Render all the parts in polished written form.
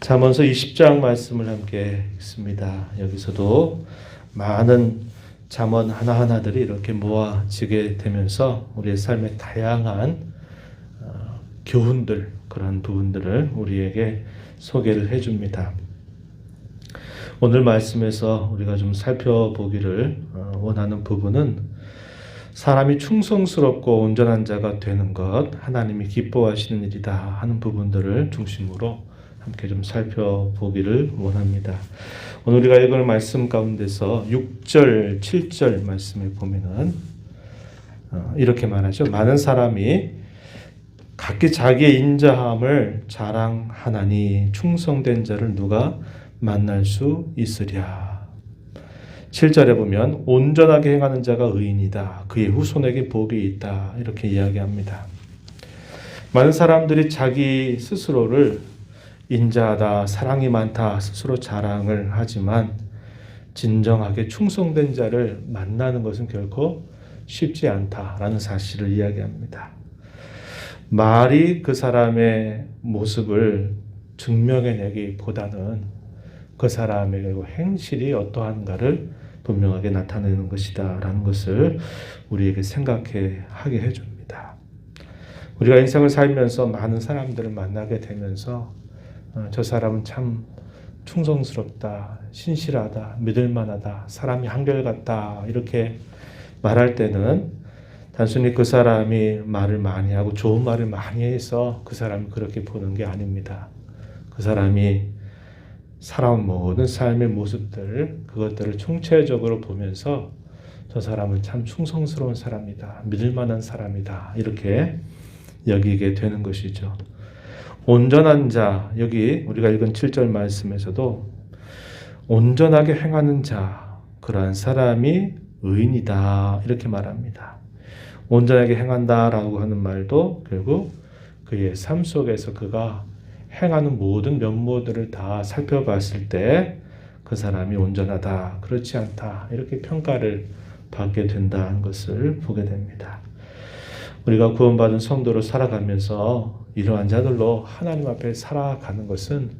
잠언서 20장 말씀을 함께 읽습니다. 여기서도 많은 잠언 하나하나들이 이렇게 모아지게 되면서 우리의 삶의 다양한 교훈들, 그런 부분들을 우리에게 소개를 해줍니다. 오늘 말씀에서 우리가 좀 살펴보기를 원하는 부분은 사람이 충성스럽고 온전한 자가 되는 것, 하나님이 기뻐하시는 일이다 하는 부분들을 중심으로 함께 좀 살펴보기를 원합니다. 오늘 우리가 읽을 말씀 가운데서 6절, 7절 말씀을 보면은 이렇게 말하죠. 많은 사람이 각기 자기의 인자함을 자랑하나니 충성된 자를 누가 만날 수 있으랴. 7절에 보면 온전하게 행하는 자가 의인이다. 그의 후손에게 복이 있다. 이렇게 이야기합니다. 많은 사람들이 자기 스스로를 인자하다, 사랑이 많다 스스로 자랑을 하지만 진정하게 충성된 자를 만나는 것은 결코 쉽지 않다라는 사실을 이야기합니다. 말이 그 사람의 모습을 증명해내기보다는 그 사람의 행실이 어떠한가를 분명하게 나타내는 것이다 라는 것을 우리에게 생각하게 해줍니다. 우리가 인생을 살면서 많은 사람들을 만나게 되면서 저 사람은 참 충성스럽다, 신실하다, 믿을만하다, 사람이 한결같다 이렇게 말할 때는 단순히 그 사람이 말을 많이 하고 좋은 말을 많이 해서 그 사람을 그렇게 보는 게 아닙니다. 그 사람이 살아온 모든 삶의 모습들, 그것들을 총체적으로 보면서 저 사람은 참 충성스러운 사람이다, 믿을만한 사람이다 이렇게 여기게 되는 것이죠. 온전한 자, 여기 우리가 읽은 7절 말씀에서도 온전하게 행하는 자, 그러한 사람이 의인이다 이렇게 말합니다. 온전하게 행한다라고 하는 말도 결국 그의 삶 속에서 그가 행하는 모든 면모들을 다 살펴봤을 때 그 사람이 온전하다, 그렇지 않다 이렇게 평가를 받게 된다는 것을 보게 됩니다. 우리가 구원받은 성도로 살아가면서 이러한 자들로 하나님 앞에 살아가는 것은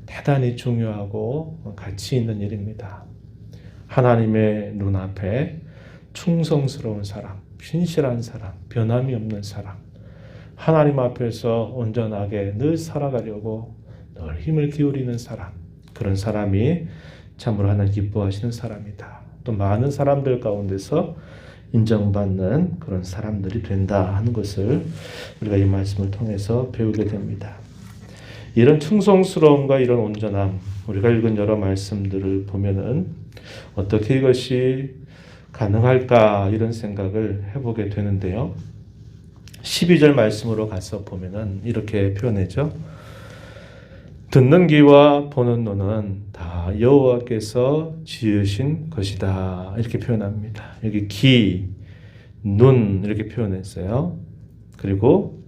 대단히 중요하고 가치 있는 일입니다. 하나님의 눈앞에 충성스러운 사람, 신실한 사람, 변함이 없는 사람, 하나님 앞에서 온전하게 늘 살아가려고 늘 힘을 기울이는 사람, 그런 사람이 참으로 하나님 기뻐하시는 사람이다. 또 많은 사람들 가운데서 인정받는 그런 사람들이 된다 하는 것을 우리가 이 말씀을 통해서 배우게 됩니다. 이런 충성스러움과 이런 온전함, 우리가 읽은 여러 말씀들을 보면은 어떻게 이것이 가능할까 이런 생각을 해보게 되는데요. 12절 말씀으로 가서 보면은 이렇게 표현하죠. 듣는 귀와 보는 눈은 다 여호와께서 지으신 것이다 이렇게 표현합니다. 여기 귀, 눈 이렇게 표현했어요. 그리고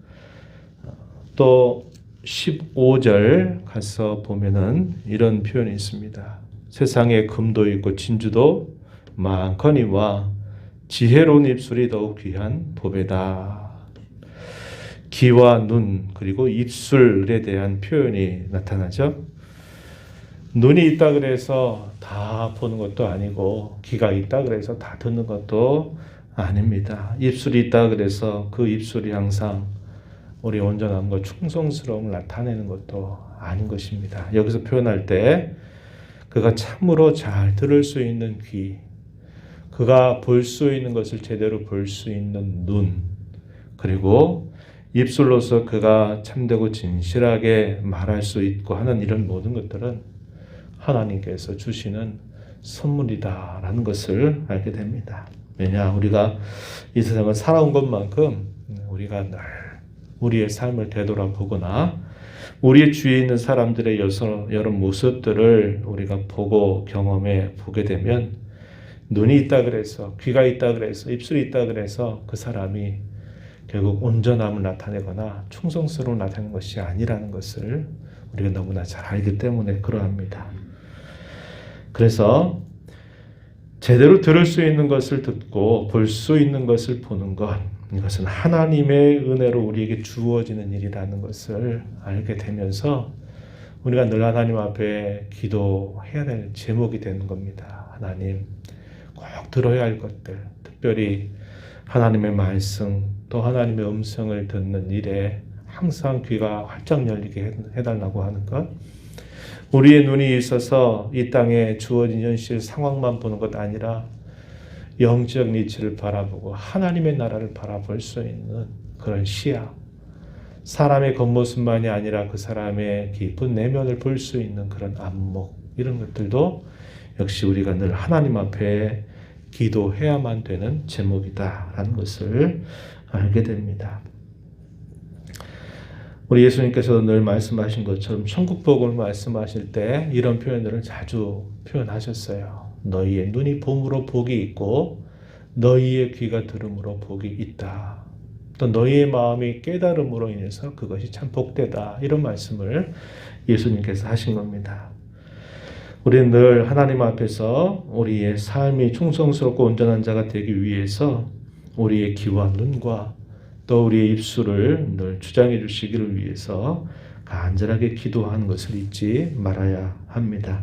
또 15절 가서 보면은 이런 표현이 있습니다. 세상에 금도 있고 진주도 많거니와 지혜로운 입술이 더욱 귀한 보배다. 귀와 눈 그리고 입술에 대한 표현이 나타나죠. 눈이 있다 그래서 다 보는 것도 아니고 귀가 있다 그래서 다 듣는 것도 아닙니다. 입술이 있다 그래서 그 입술이 항상 우리 온전함과 충성스러움을 나타내는 것도 아닌 것입니다. 여기서 표현할 때 그가 참으로 잘 들을 수 있는 귀, 그가 볼 수 있는 것을 제대로 볼 수 있는 눈, 그리고 입술로서 그가 참되고 진실하게 말할 수 있고 하는 이런 모든 것들은 하나님께서 주시는 선물이다라는 것을 알게 됩니다. 왜냐, 우리가 이 세상을 살아온 것만큼 우리가 늘 우리의 삶을 되돌아보거나 우리의 주위에 있는 사람들의 여러 모습들을 우리가 보고 경험해 보게 되면 눈이 있다 그래서, 귀가 있다 그래서, 입술이 있다 그래서 그 사람이 결국 온전함을 나타내거나 충성스러움을 나타내는 것이 아니라는 것을 우리가 너무나 잘 알기 때문에 그러합니다. 그래서 제대로 들을 수 있는 것을 듣고 볼 수 있는 것을 보는 것, 이것은 하나님의 은혜로 우리에게 주어지는 일이라는 것을 알게 되면서 우리가 늘 하나님 앞에 기도해야 될 제목이 되는 겁니다. 하나님, 꼭 들어야 할 것들, 특별히 하나님의 말씀, 또 하나님의 음성을 듣는 일에 항상 귀가 활짝 열리게 해달라고 하는 것. 우리의 눈이 있어서 이 땅에 주어진 현실 상황만 보는 것 아니라 영적 리치를 바라보고 하나님의 나라를 바라볼 수 있는 그런 시야, 사람의 겉모습만이 아니라 그 사람의 깊은 내면을 볼 수 있는 그런 안목, 이런 것들도 역시 우리가 늘 하나님 앞에 기도해야만 되는 제목이다라는 것을 알게 됩니다. 우리 예수님께서도 늘 말씀하신 것처럼 천국복음을 말씀하실 때 이런 표현들을 자주 표현하셨어요. 너희의 눈이 봄으로 복이 있고 너희의 귀가 들음으로 복이 있다. 또 너희의 마음이 깨달음으로 인해서 그것이 참 복되다. 이런 말씀을 예수님께서 하신 겁니다. 우리는 늘 하나님 앞에서 우리의 삶이 충성스럽고 온전한 자가 되기 위해서 우리의 귀와 눈과 또 우리의 입술을 늘 주장해 주시기를 위해서 간절하게 기도하는 것을 잊지 말아야 합니다.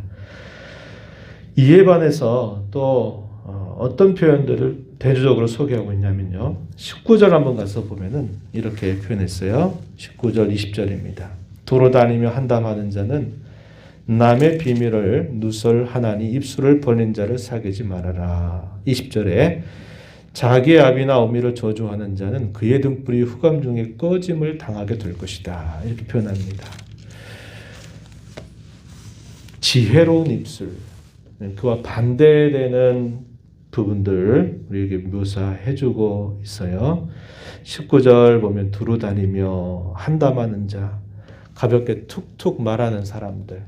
이에 반해서 또 어떤 표현들을 대조적으로 소개하고 있냐면요. 19절 한번 가서 보면은 이렇게 표현했어요. 19절 20절입니다. 도로 다니며 한담하는 자는 남의 비밀을 누설하나니 입술을 벌린 자를 사귀지 말아라. 20절에 자기의 아비나 어미를 저주하는 자는 그의 등불이 후감 중에 꺼짐을 당하게 될 것이다. 이렇게 표현합니다. 지혜로운 입술, 그와 반대되는 부분들 우리에게 묘사해주고 있어요. 19절 보면 두루 다니며 한담하는 자, 가볍게 툭툭 말하는 사람들,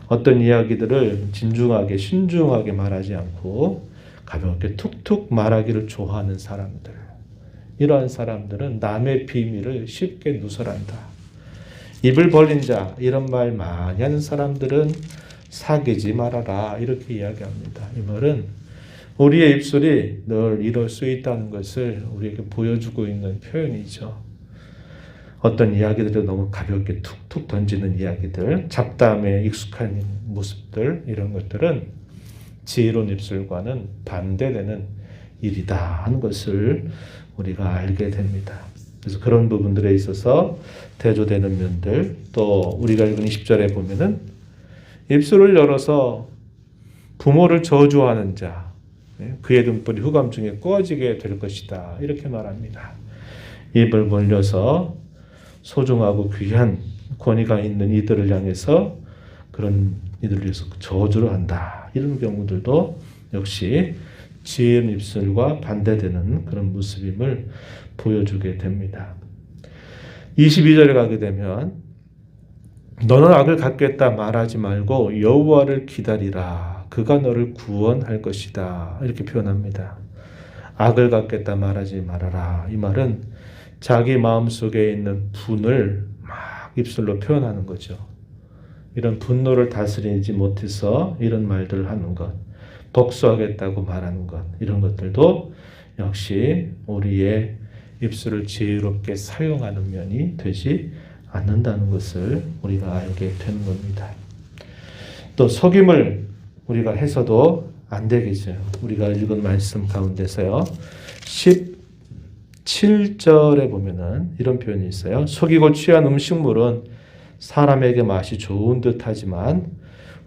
어떤 이야기들을 진중하게 신중하게 말하지 않고 가볍게 툭툭 말하기를 좋아하는 사람들, 이러한 사람들은 남의 비밀을 쉽게 누설한다. 입을 벌린 자, 이런 말 많이 하는 사람들은 사귀지 말아라, 이렇게 이야기합니다. 이 말은 우리의 입술이 늘 이럴 수 있다는 것을 우리에게 보여주고 있는 표현이죠. 어떤 이야기들을 너무 가볍게 툭툭 던지는 이야기들, 잡담에 익숙한 모습들, 이런 것들은 지혜로운 입술과는 반대되는 일이다 하는 것을 우리가 알게 됩니다. 그래서 그런 부분들에 있어서 대조되는 면들, 또 우리가 읽은 20절에 보면은 입술을 열어서 부모를 저주하는 자, 그의 등불이 후감 중에 꺼지게 될 것이다. 이렇게 말합니다. 입을 벌려서 소중하고 귀한 권위가 있는 이들을 향해서 그런 이들을 위해서 저주를 한다. 이런 경우들도 역시 지혜로운 입술과 반대되는 그런 모습임을 보여주게 됩니다. 22절에 가게 되면 너는 악을 갚겠다 말하지 말고 여호와를 기다리라. 그가 너를 구원할 것이다. 이렇게 표현합니다. 악을 갚겠다 말하지 말아라. 이 말은 자기 마음속에 있는 분을 막 입술로 표현하는 거죠. 이런 분노를 다스리지 못해서 이런 말들을 하는 것, 복수하겠다고 말하는 것, 이런 것들도 역시 우리의 입술을 지혜롭게 사용하는 면이 되지 않는다는 것을 우리가 알게 되는 겁니다. 또 속임을 우리가 해서도 안 되겠죠. 우리가 읽은 말씀 가운데서요. 17절에 보면은 이런 표현이 있어요. 속이고 취한 음식물은 사람에게 맛이 좋은 듯 하지만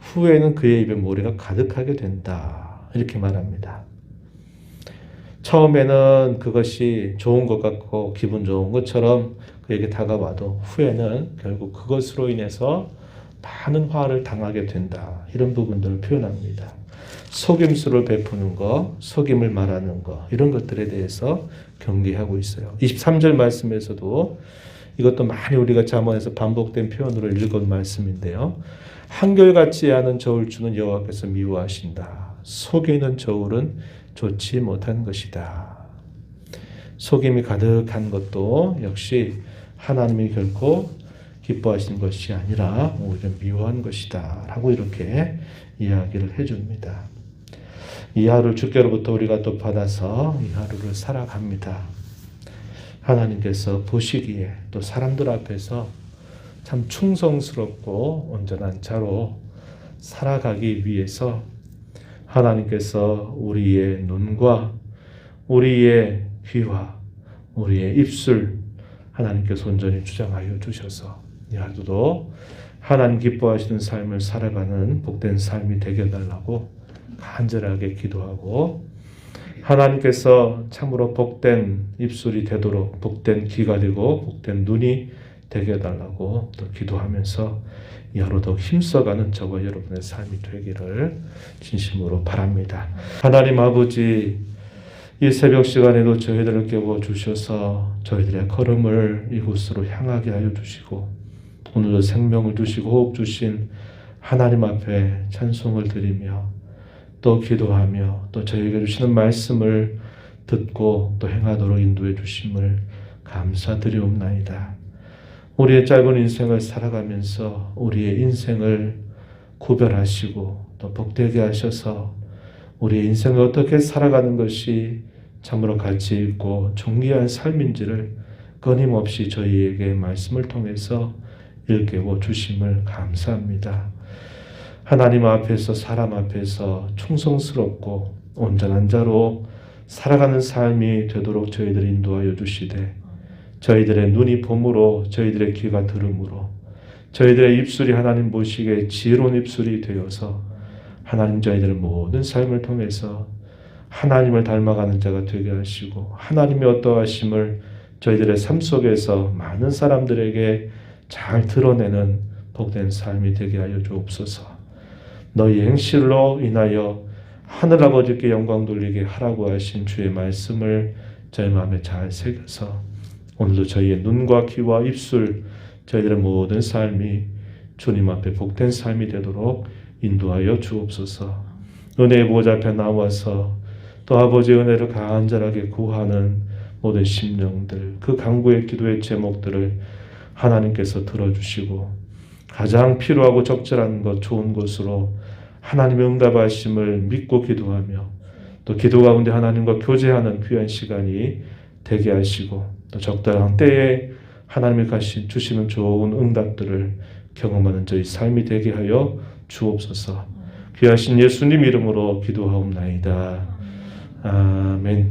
후에는 그의 입에 모래가 가득하게 된다. 이렇게 말합니다. 처음에는 그것이 좋은 것 같고 기분 좋은 것처럼 그에게 다가와도 후에는 결국 그것으로 인해서 많은 화를 당하게 된다. 이런 부분들을 표현합니다. 속임수를 베푸는 것, 속임을 말하는 것, 이런 것들에 대해서 경계하고 있어요. 23절 말씀에서도 이것도 많이 우리가 잠언에서 반복된 표현으로 읽은 말씀인데요. 한결같지 않은 저울 주는 여호와께서 미워하신다. 속이는 저울은 좋지 못한 것이다. 속임이 가득한 것도 역시 하나님이 결코 기뻐하시는 것이 아니라 오히려 미워한 것이다 라고 이렇게 이야기를 해줍니다. 이 하루를 주께로부터 우리가 또 받아서 이 하루를 살아갑니다. 하나님께서 보시기에 또 사람들 앞에서 참 충성스럽고 온전한 자로 살아가기 위해서 하나님께서 우리의 눈과 우리의 귀와 우리의 입술 하나님께서 온전히 주장하여 주셔서 이 하루도 하나님 기뻐하시는 삶을 살아가는 복된 삶이 되게 해달라고 간절하게 기도하고, 하나님께서 참으로 복된 입술이 되도록 복된 귀가 되고 복된 눈이 되게 해달라고 또 기도하면서 이 하루 더 힘써가는 저와 여러분의 삶이 되기를 진심으로 바랍니다. 하나님 아버지, 이 새벽 시간에도 저희들을 깨워 주셔서 저희들의 걸음을 이곳으로 향하게 하여 주시고, 오늘도 생명을 주시고 호흡 주신 하나님 앞에 찬송을 드리며 또 기도하며 또 저희에게 주시는 말씀을 듣고 또 행하도록 인도해 주심을 감사드리옵나이다. 우리의 짧은 인생을 살아가면서 우리의 인생을 구별하시고 또 복되게 하셔서 우리의 인생을 어떻게 살아가는 것이 참으로 가치 있고 존귀한 삶인지를 끊임없이 저희에게 말씀을 통해서 일깨워 주심을 감사합니다. 하나님 앞에서 사람 앞에서 충성스럽고 온전한 자로 살아가는 삶이 되도록 저희들 인도하여 주시되, 저희들의 눈이 봄으로 저희들의 귀가 들음으로 저희들의 입술이 하나님 보시기에 지혜로운 입술이 되어서 하나님 저희들의 모든 삶을 통해서 하나님을 닮아가는 자가 되게 하시고 하나님의 어떠하심을 저희들의 삶 속에서 많은 사람들에게 잘 드러내는 복된 삶이 되게 하여 주옵소서. 너희 행실로 인하여 하늘아버지께 영광 돌리게 하라고 하신 주의 말씀을 저희 마음에 잘 새겨서 오늘도 저희의 눈과 귀와 입술, 저희들의 모든 삶이 주님 앞에 복된 삶이 되도록 인도하여 주옵소서. 은혜의 보좌 앞에 나와서 또 아버지의 은혜를 간절하게 구하는 모든 심령들, 그 간구의 기도의 제목들을 하나님께서 들어주시고 가장 필요하고 적절한 것, 좋은 것으로 하나님의 응답하심을 믿고 기도하며 또 기도 가운데 하나님과 교제하는 귀한 시간이 되게 하시고 또 적당한 때에 하나님이 주시는 좋은 응답들을 경험하는 저희 삶이 되게 하여 주옵소서. 귀하신 예수님 이름으로 기도하옵나이다. 아멘.